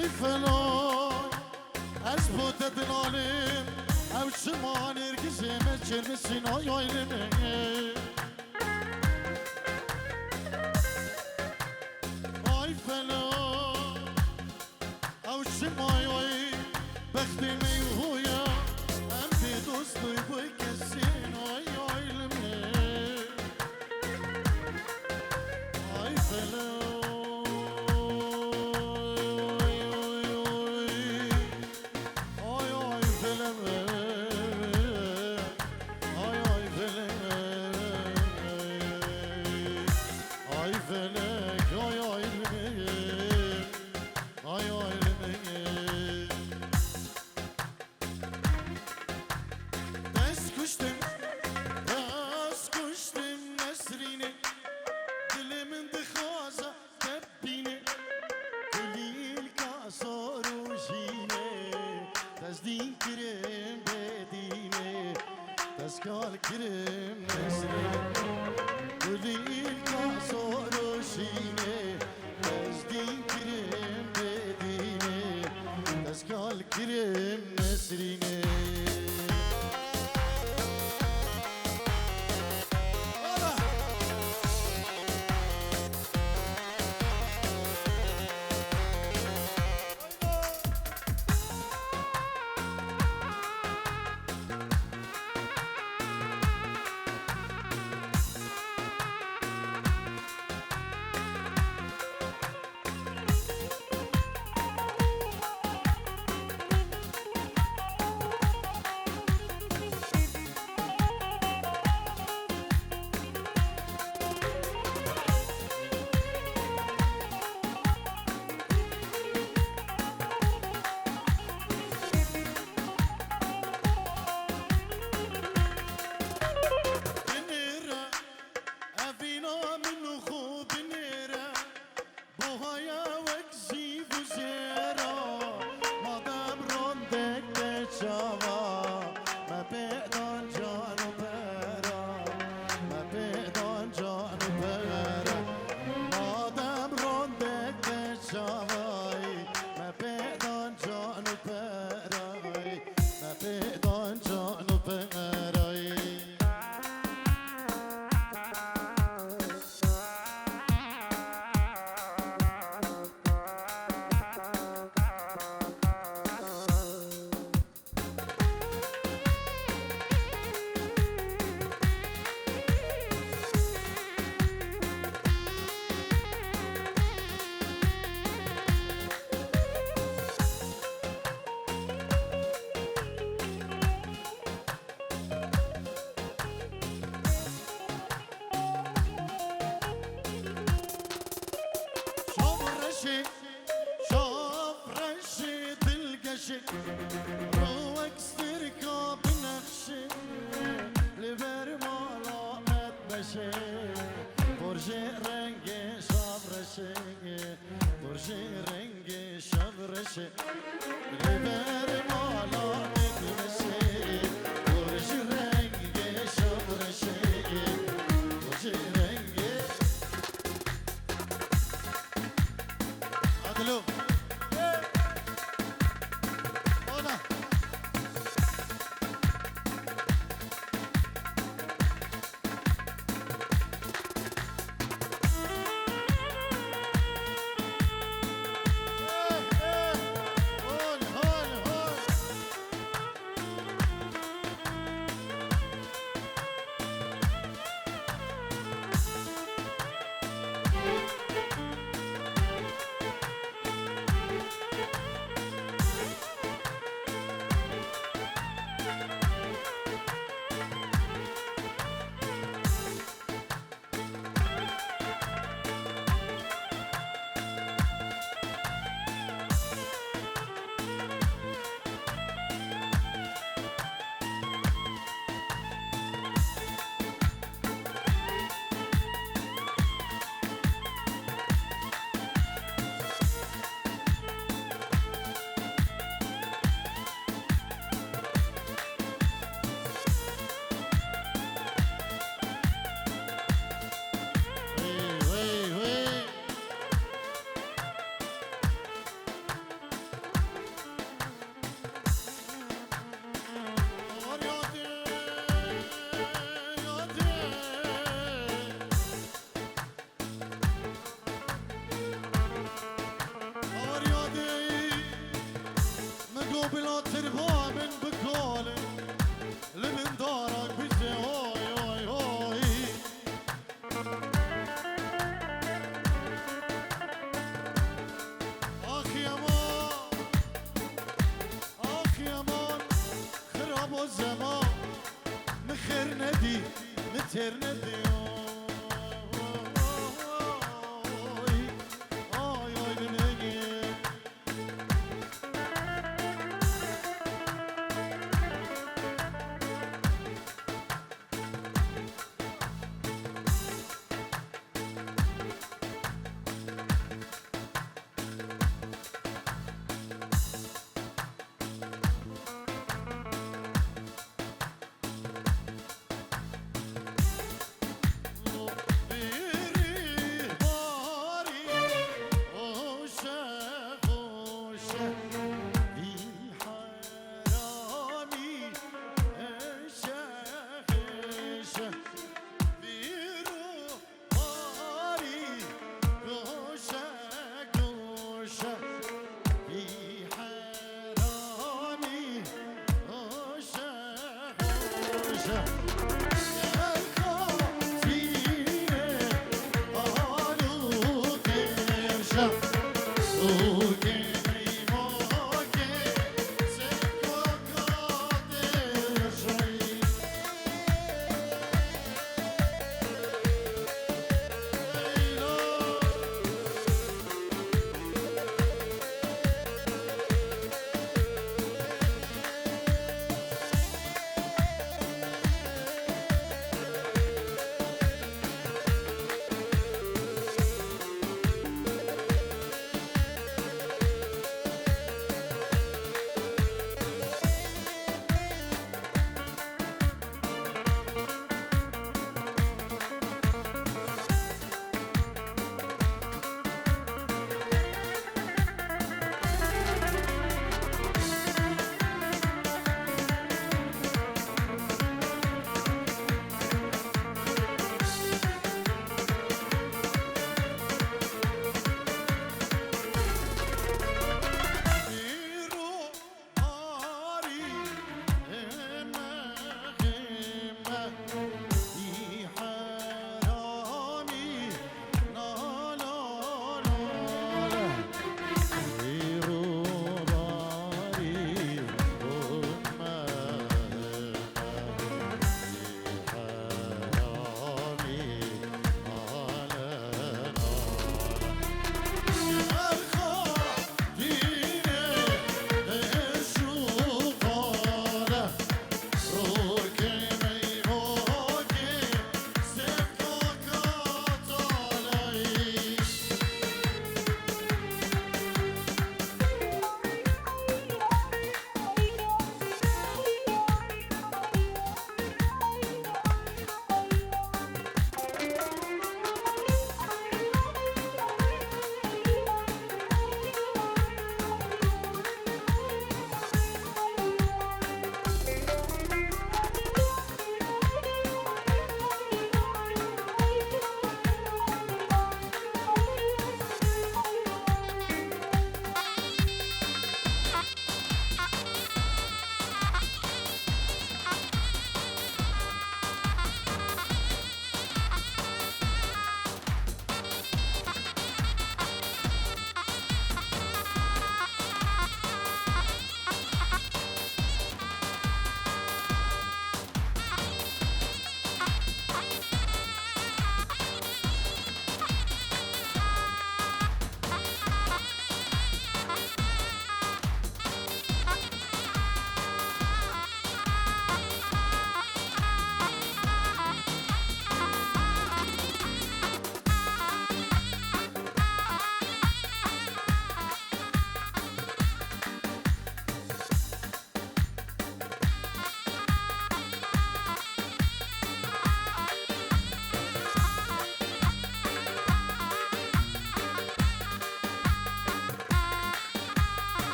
ای فلان از بوده دلالم او شما نرگزمه چرم سینای آیلمه ای فلان او شما آی بخت میویا ام به دوستوی بای کسین آی آیلمه ای فلان Kal kirim nesrin Gülil kasor şine Bezdin kirim bedine Kal kirim nesrine روك استركب نخشي لبر مالا متبشي برجي رنگي شابرشي برجي رنگي شابرشي لبر مالا متبشي برجي رنگي شابرشي برجي رنگي عدلو کرنه دیوی آی آی دنگی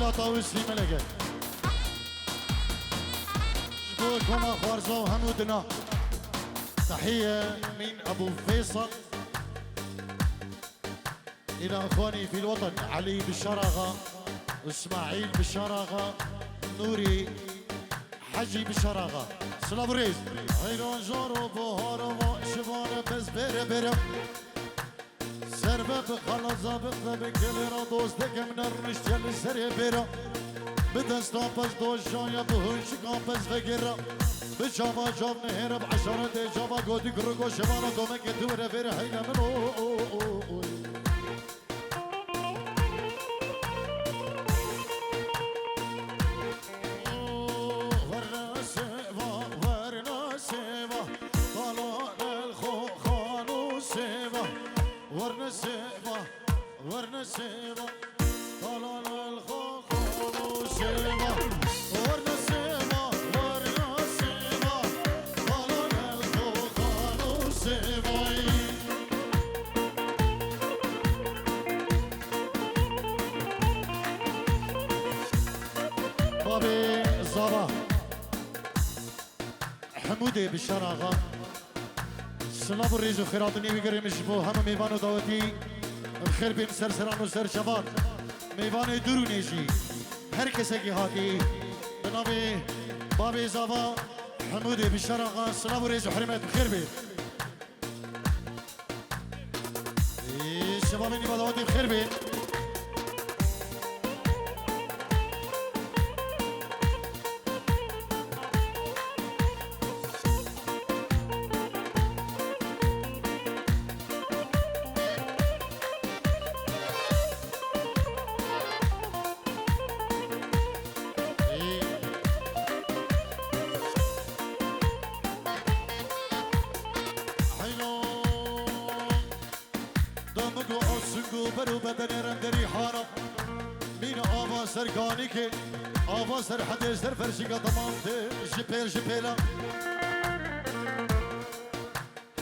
هلا طاوسي ملقة شبوكم أخوارزا وهنودنا تحية من أبو فيصل إلى أخواني في الوطن علي بالشراغة إسماعيل بالشراغة نوري حجي بالشراغة سلابريز هيران جارو بوهارو شبانة بس بيرا بيرا سربة بخلا زابق بكل را دوستك من الرشتيال السرية بيرا بدستا بس دوشايا بهنشكا بس فقرا بجابا جاب نهيرا بعشرة جابا قودي كرقو شبانة دومك دورة بيرا هينا من ورنا سيبا طلال الخوخ وسيبا ورنا سيبا ورنا سيبا طلال الخوخ وسيبا بابي زابا حمودي بالشراغة سلام الريز وخيراتني ويقري مشبو هم ميبانو داوتي بخير بين سرسران وسر شبان ميوان درونيجي هر کسی کی هاتی بنابي بابي زابا حمودي بالشراغة سلام وريز وحرمات بخير بين الشباب اللي بدواتي بخير بين برو بدن رندري حارة مين آوا سرقاني كي آوا سر حد سر فرشيقة تمام جبيل جبيلا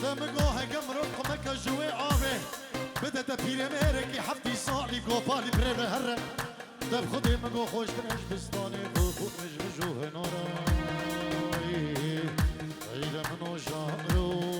دمقو هكم رب مكة جوي آوه بدا تبيري ميركي حفتي صالي قوبالي بريبه هره دب خودي مقو خوش تنش بستاني خود مش بجوه نارا عيلة منو شهرو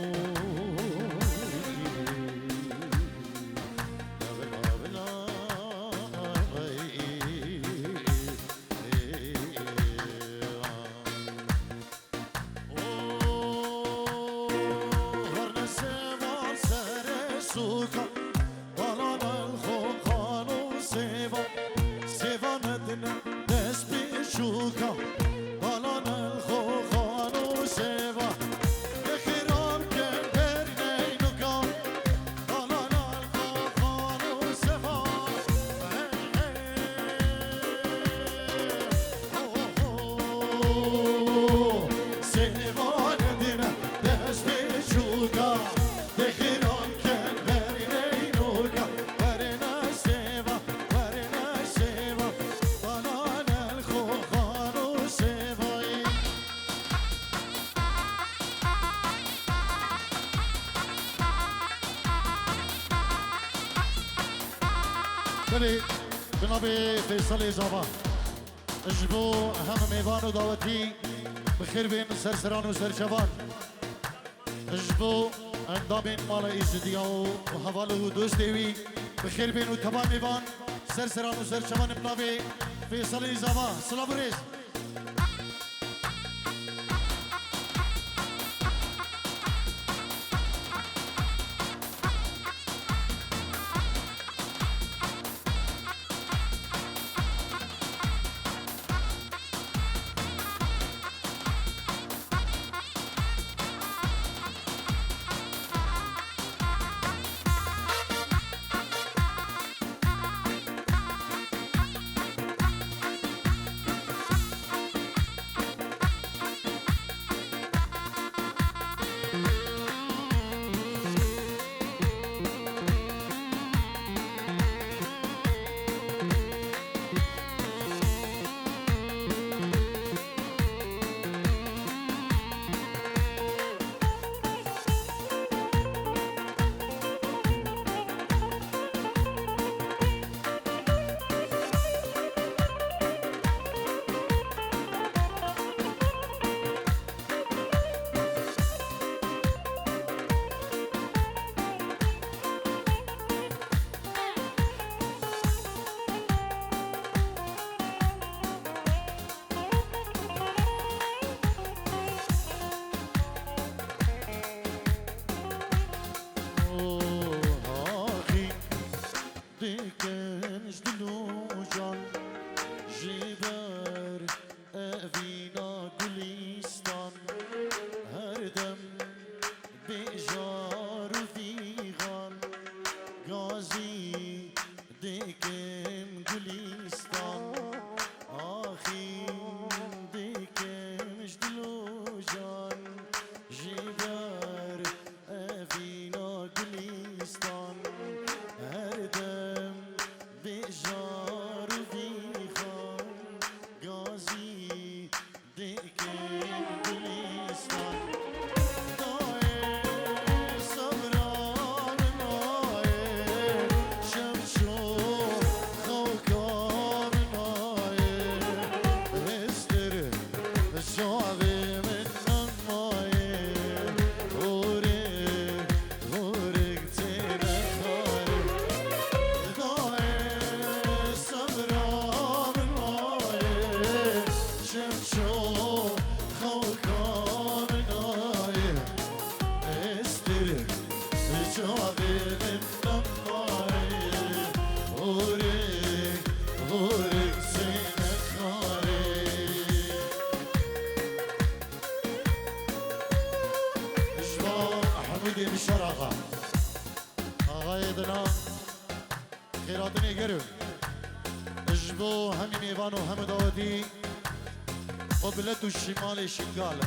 بنابي فيصل إجابة اجبو هم ميوان وداوتي بخير بين سرسران وسرشبان اجبو اندامين مالا إيزدياو وحوالو دوستيوي بخير بين وتبان ميوان سرسران وسرشبان بنابي فيصل إجابة سلام ريز ميفان وهم داودي قبلة الشمال شنقال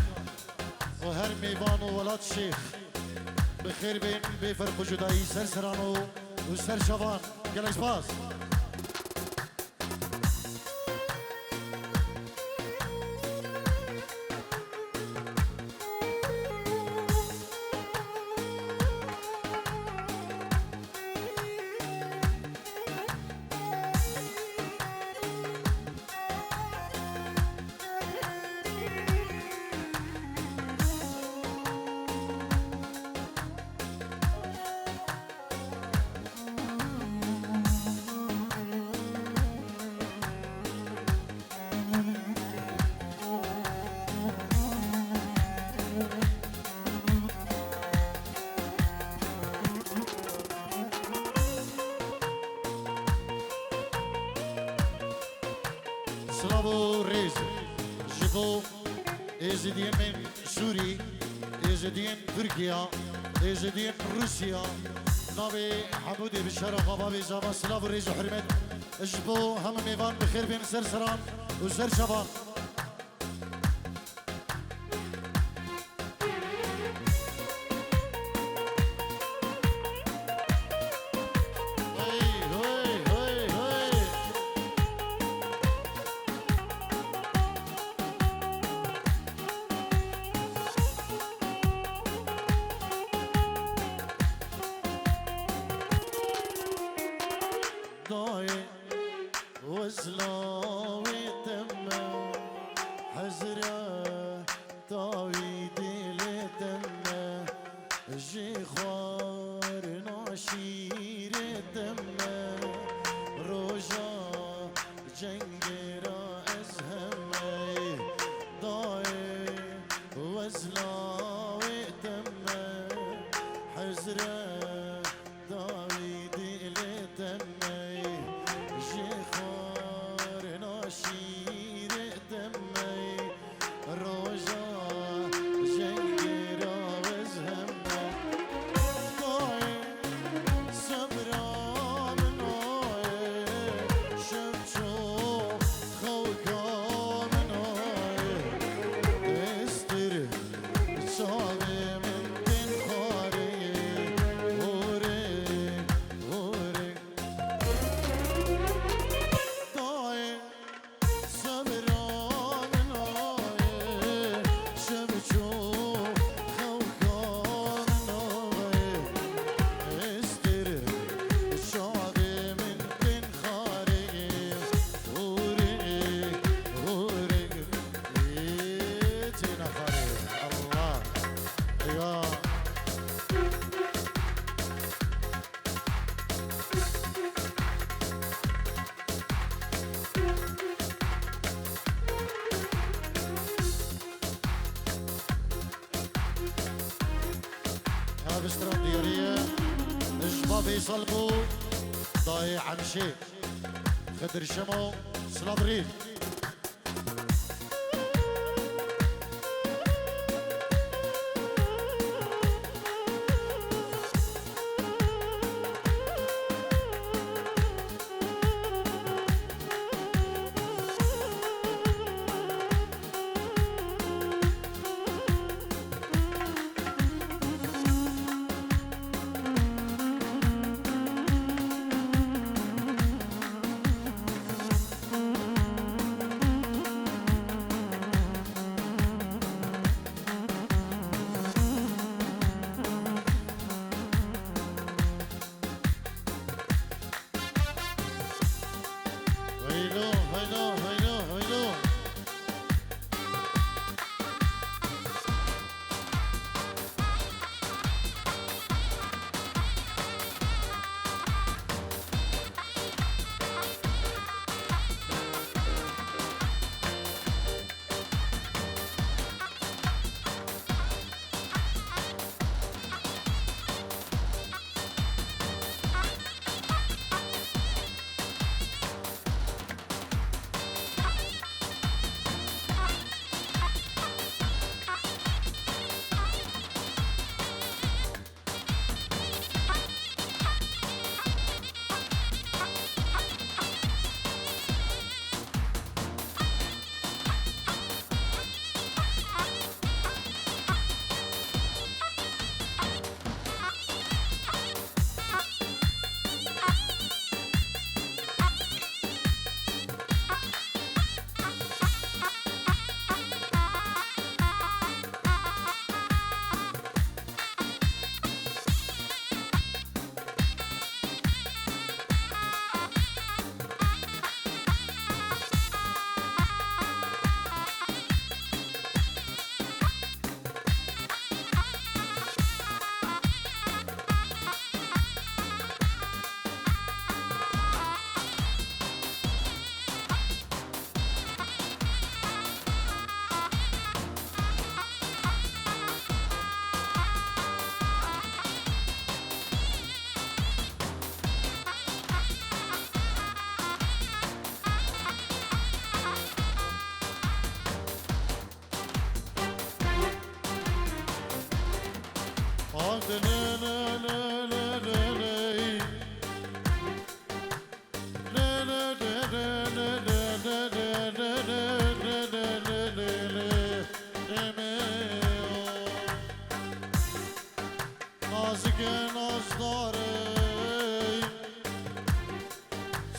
وهر ميفان وولاد الشيخ بخير بين بفرق جدائي سرسرانو وسر شوان قلش باس سلافو ريز جبو ازدين من سوري ازدين تركيا ازدين روسيا نبي حمودي بالشرق بابي زابا سلافو ريز وحرمت جبو هم ميفان بخير بين سرسران وسر شباب وزلاوي تمه حزره طاوي دل تمه جي خوار ناشير تمه روجا جنگرا ازهمه ضاي وزلاوي تمه حزره طاوي دل تمه شير دمي روجا جنگرا وزهمه طاي صبرا مناي شمشو خوكا مناي استر صابي من بين خاري وري وري بستران ديارية الشباب يصلبوا ضايع عن شيء خدر شمو سلابرين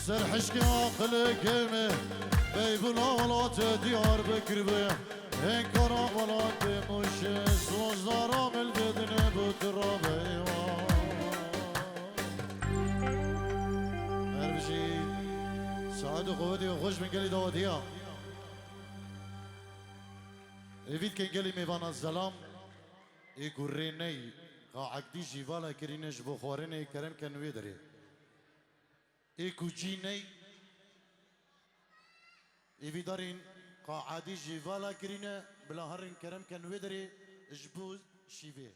سرحشك عقلك مه بيبنا ولات ديار بكر بيه هن كرا ولات مش سوزدارا ملبدن بترابي هربشي سعد قوتي وخوش من قلي دواتيا ايفيد كان قلي ميفانا السلام يقريني قاعدي جيفالا كرينش بخوريني كرم كان ويدري ايكوجيني ايفيدارين قاعدي جيفالا كرينه بلا هرن كرم كان ويدري جبوز شيفي